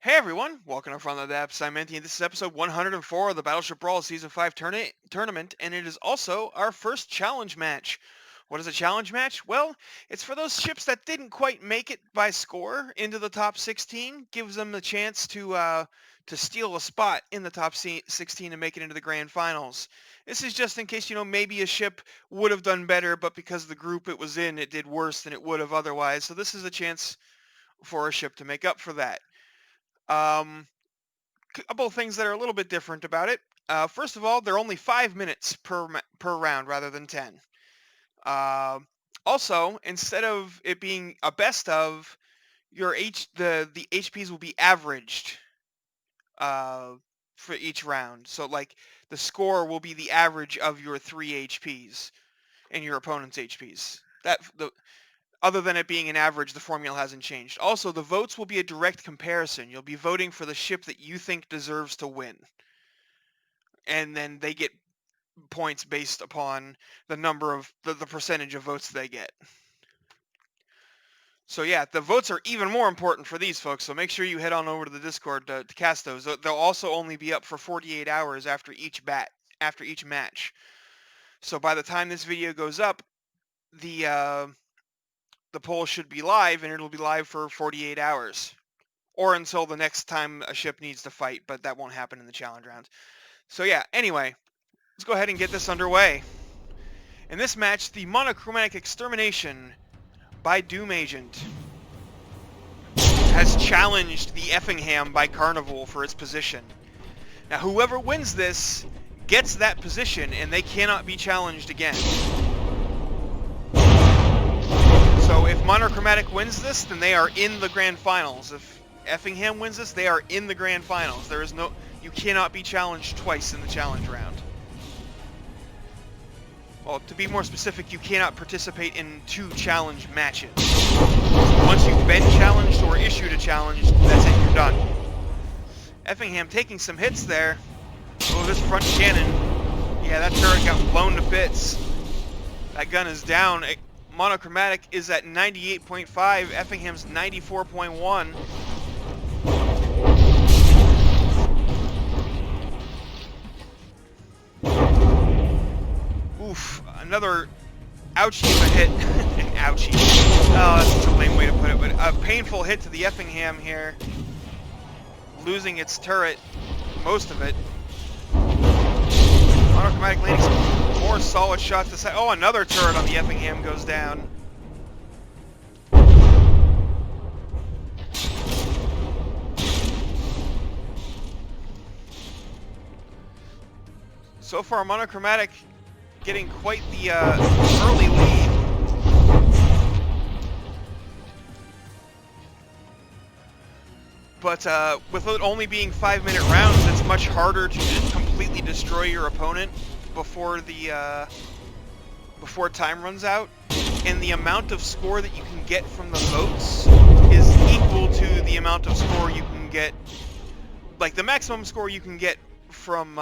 Hey everyone, welcome to From the Depths. I'm Menti, and this is episode 104 of the Battleship Brawl Season 5 tournament, and it is also our first challenge match. What is a challenge match? Well, it's for those ships that didn't quite make it by score into the top 16, gives them the chance to steal a spot in the top 16 and make it into the grand finals. This is just in case, maybe a ship would have done better, but because of the group it was in, it did worse than it would have otherwise. So this is a chance for a ship to make up for that. Couple of things that are a little bit different about it. First of all, they're only 5 minutes per round rather than 10. Also, instead of it being a best of, the HPs will be averaged for each round. So like the score will be the average of your 3 HPs and your opponent's HPs. Other than it being an average, the formula hasn't changed. Also, the votes will be a direct comparison. You'll be voting for the ship that you think deserves to win. And then they get points based upon the number of the percentage of votes they get. So yeah, the votes are even more important for these folks, so make sure you head on over to the Discord to cast those. They'll also only be up for 48 hours after each match. So by the time this video goes up, the poll should be live, and it'll be live for 48 hours. Or until the next time a ship needs to fight, but that won't happen in the challenge round. So yeah, anyway, let's go ahead and get this underway. In this match, the Monochromatic Extermination by Doom Agent has challenged the Effingham by Carnival for its position. Now, whoever wins this gets that position, and they cannot be challenged again. So if Monochromatic wins this, then they are in the grand finals. If Effingham wins this, they are in the grand finals. You cannot be challenged twice in the challenge round. Well, to be more specific, you cannot participate in 2 challenge matches. Once you've been challenged or issued a challenge, that's it, you're done. Effingham taking some hits there. Oh, this front cannon. Yeah, that turret got blown to bits. That gun is down. Monochromatic is at 98.5, Effingham's 94.1. Oof, another ouchie of a hit. Ouchie. Oh, that's such a lame way to put it, but a painful hit to the Effingham here. Losing its turret, most of it. Monochromatic landing some more solid shots to side. Oh, another turret on the Effingham goes down. So far, Monochromatic getting quite the early lead. But with it only being 5-minute rounds, it's much harder to completely destroy your opponent before time runs out. And the amount of score that you can get from the votes is equal to the amount of score you can get, like the maximum score you can get from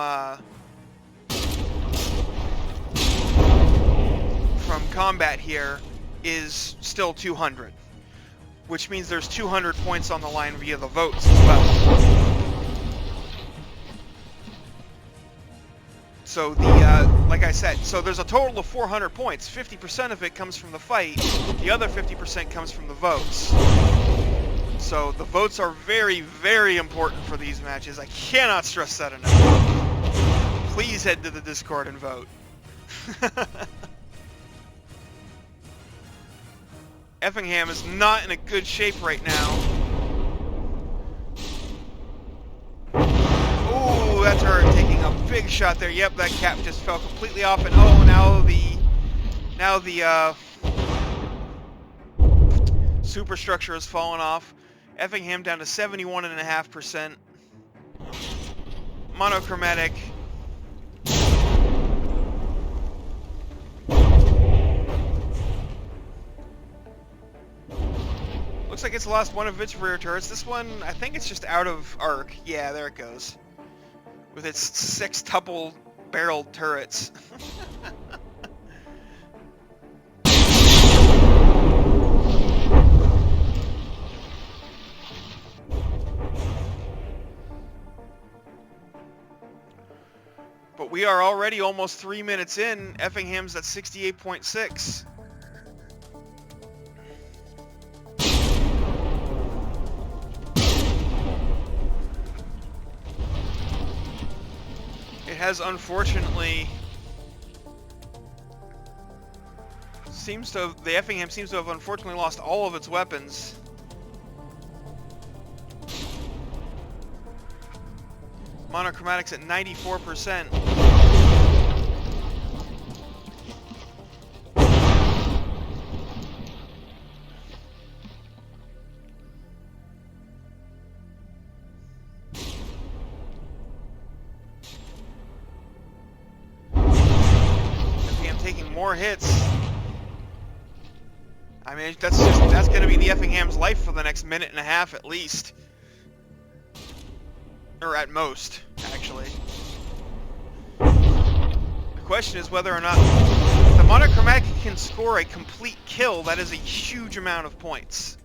combat here is still 200. Which means there's 200 points on the line via the votes as well. So like I said, so there's a total of 400 points. 50% of it comes from the fight. The other 50% comes from the votes. So the votes are very, very important for these matches. I cannot stress that enough. Please head to the Discord and vote. Effingham is not in a good shape right now. Ooh, that turret taking a big shot there. Yep, that cap just fell completely off, and oh, now the superstructure has fallen off. Effingham down to 71.5%. Monochromatic. Looks like it's lost one of its rear turrets. This one, I think it's just out of arc. Yeah, there it goes. With its 6 double-barreled turrets. But we are already almost 3 minutes in. Effingham's at 68.6. It has unfortunately the Effingham seems to have unfortunately lost all of its weapons. Monochromatic's at 94%. Effingham taking more hits. I mean, that's going to be the Effingham's life for the next minute and a half at least. Or at most, actually. The question is whether or not if the Monochromatic can score a complete kill. That is a huge amount of points.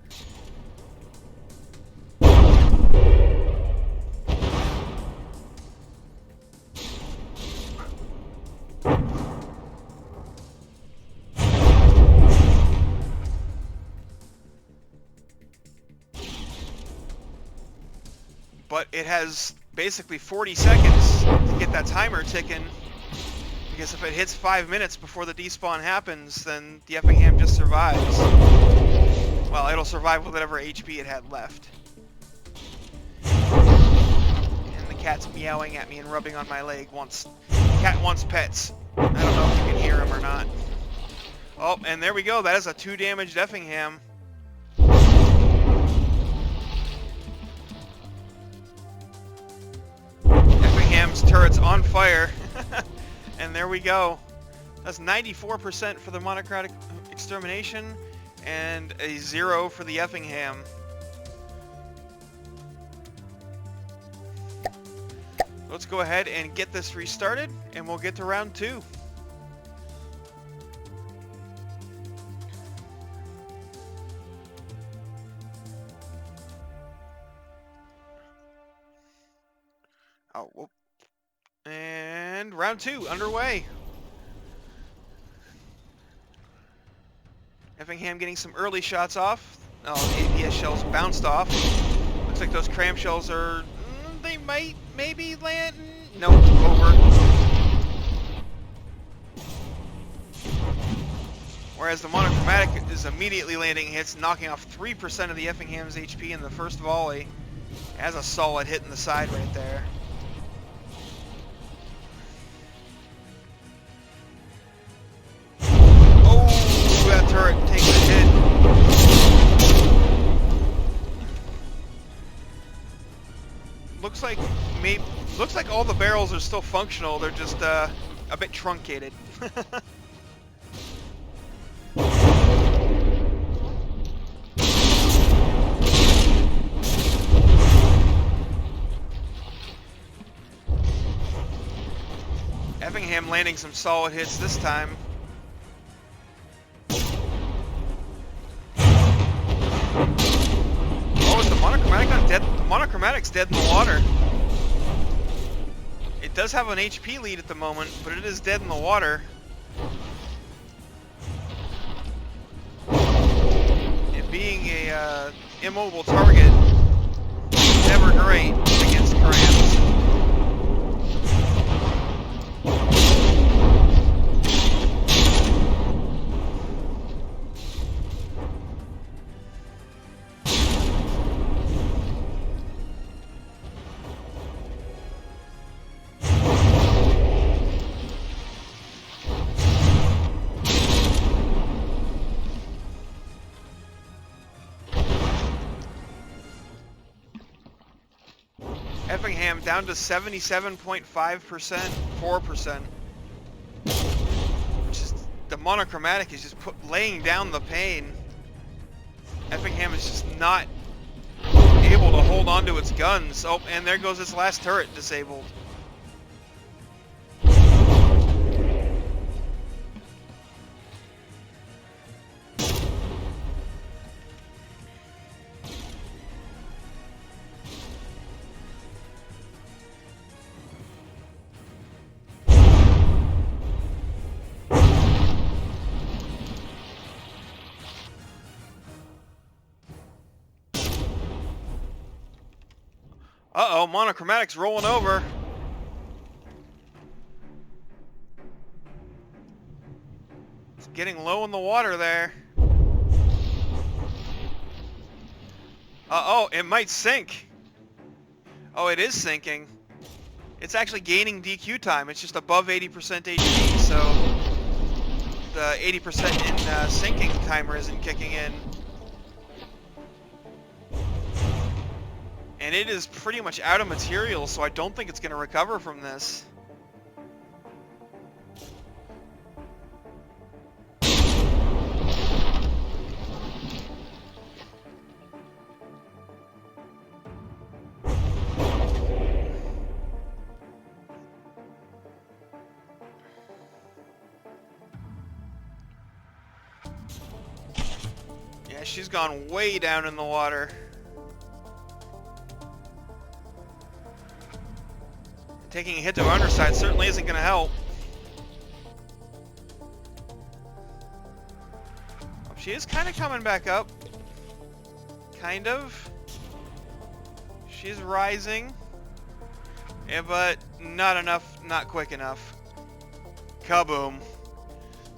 But it has basically 40 seconds to get that timer ticking, because if it hits 5 minutes before the despawn happens, then the Effingham just survives. Well, it'll survive with whatever HP it had left. And the cat's meowing at me and rubbing on my leg. Cat wants pets. I don't know if you can hear him or not. Oh, and there we go. That is a 2 damaged Effingham. Effingham's turret's on fire. And there we go. That's 94% for the Monochromatic extermination and a 0 for the Effingham. Let's go ahead and get this restarted and we'll get to round 2. Oh, whoop. And round 2 underway. Effingham getting some early shots off. Oh, the APS shells bounced off. Looks like those cram shells are... they might maybe land... Nope, over. Whereas the Monochromatic is immediately landing hits, knocking off 3% of the Effingham's HP in the first volley. It has a solid hit in the side right there. That turret takes a hit. Looks like all the barrels are still functional. They're just a bit truncated. Effingham landing some solid hits this time. The Monochromatic's dead in the water. It does have an HP lead at the moment, but it is dead in the water. It being a immobile target is never great against crams. Effingham down to 77.5%, 4%. Which is, the Monochromatic is just laying down the pain. Effingham is just not able to hold on to its guns. Oh, and there goes its last turret disabled. Uh-oh, Monochromatic's rolling over. It's getting low in the water there. Uh-oh, it might sink. Oh, it is sinking. It's actually gaining DQ time. It's just above 80% HP, so the 80% in sinking timer isn't kicking in. And it is pretty much out of material, so I don't think it's going to recover from this. Yeah, she's gone way down in the water. Taking a hit to her underside certainly isn't going to help. Oh, she is kind of coming back up. Kind of. She's rising. Yeah, but not enough, not quick enough. Kaboom.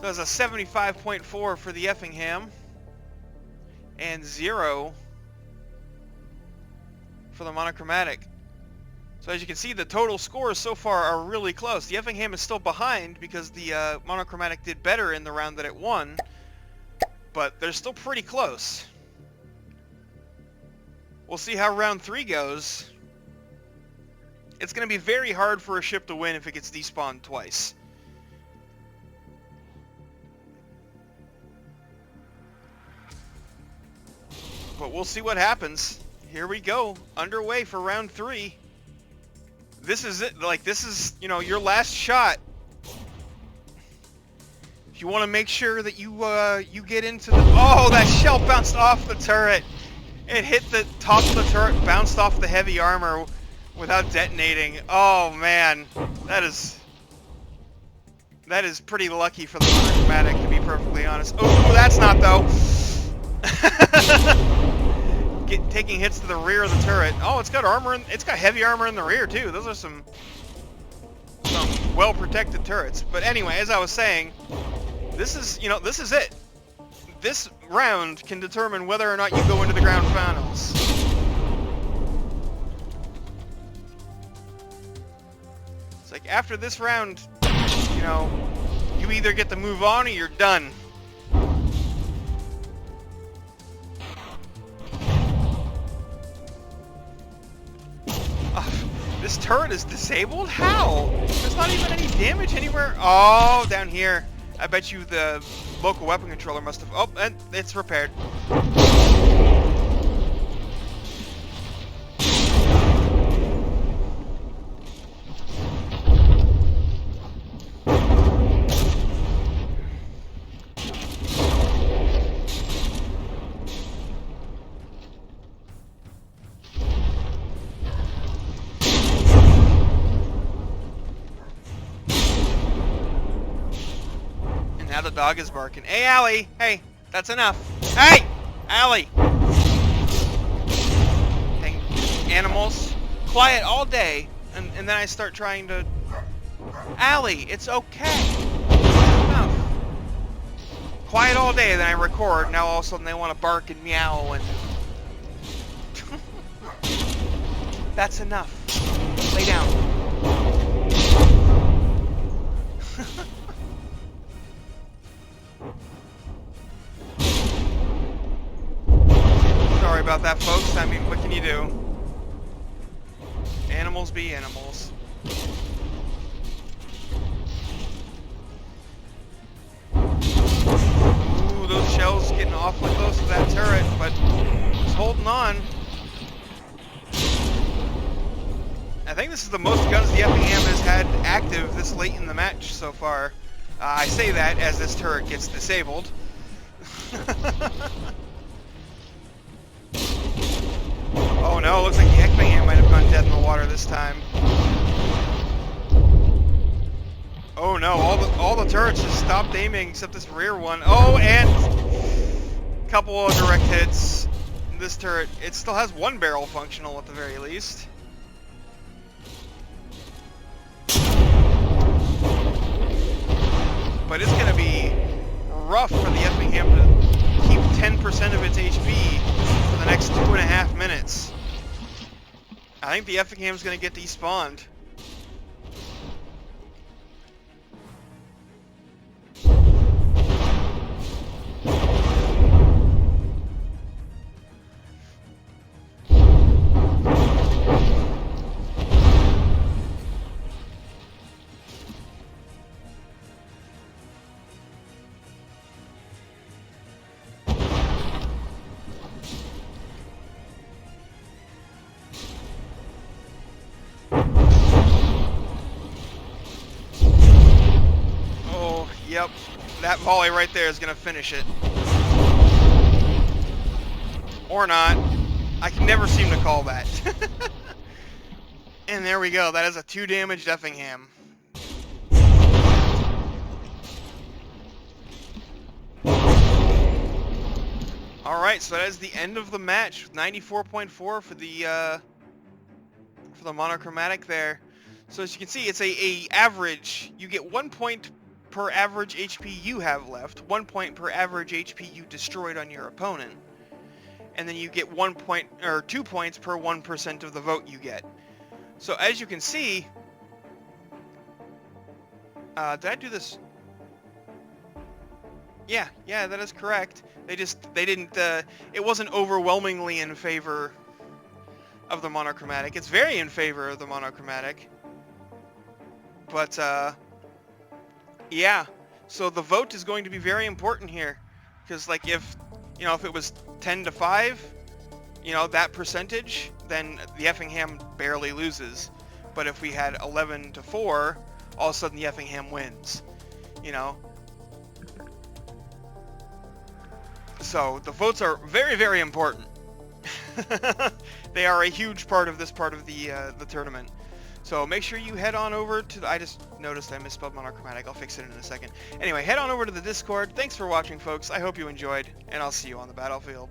That was a 75.4 for the Effingham. And 0 for the Monochromatic. So as you can see, the total scores so far are really close. The Effingham is still behind because the Monochromatic did better in the round that it won, but they're still pretty close. We'll see how round 3 goes. It's going to be very hard for a ship to win if it gets despawned twice. But we'll see what happens. Here we go, underway for round 3. This is it. Like, this is, you know, your last shot. If you want to make sure that you you get into the... Oh, that shell bounced off the turret. It hit the top of the turret, bounced off the heavy armor without detonating. Oh, man. That is pretty lucky for the Monochromatic, to be perfectly honest. Oh, that's not, though. Taking hits to the rear of the turret. Oh, it's got armor. It's got heavy armor in the rear too. Those are some well-protected turrets. But anyway, as I was saying, this is it. This round can determine whether or not you go into the ground finals. It's like after this round, you know, you either get to move on or you're done. This turret is disabled? How? There's not even any damage anywhere. Oh, down here. I bet you the local weapon controller must have... Oh, and it's repaired. Now the dog is barking. Hey, Allie! Hey, that's enough. Hey! Allie! Dang animals. Quiet all day, and then I start trying to... Allie, it's okay. Enough. Quiet all day, then I record, now all of a sudden they want to bark and meow and... That's enough. Lay down. Sorry about that, folks. I mean, what can you do? Animals be animals. Ooh, those shells getting awfully close to that turret, but just holding on. I think this is the most guns the Effingham has had active this late in the match so far. I say that as this turret gets disabled. Oh no, looks like the Effingham might have gone dead in the water this time. Oh no, all the turrets just stopped aiming except this rear one. Oh, and a couple of direct hits. This turret, it still has one barrel functional at the very least. but it's going to be rough for the Effingham to keep 10% of its HP for the next 2.5 minutes. I think the Effingham's going to get despawned. Yep, that volley right there is going to finish it. Or not. I can never seem to call that. And there we go. That is a 2-damaged Effingham. Alright, so that is the end of the match. 94.4 for the Monochromatic there. So as you can see, it's a average. You get 1 point per average HP you have left, 1 point per average HP you destroyed on your opponent, and then you get 1 point or 2 points per 1% of the vote you get. So as you can see, did I do this? Yeah, that is correct. They didn't, it wasn't overwhelmingly in favor of the Monochromatic. It's very in favor of the Monochromatic. But, yeah, so the vote is going to be very important here, because like if it was 10-5, that percentage, then the Effingham barely loses. But if we had 11-4, all of a sudden the Effingham wins. So the votes are very, very important. They are a huge part of this part of the tournament. So make sure you head on over to I just noticed I misspelled Monochromatic. I'll fix it in a second. Anyway, head on over to the Discord. Thanks for watching, folks. I hope you enjoyed, and I'll see you on the battlefield.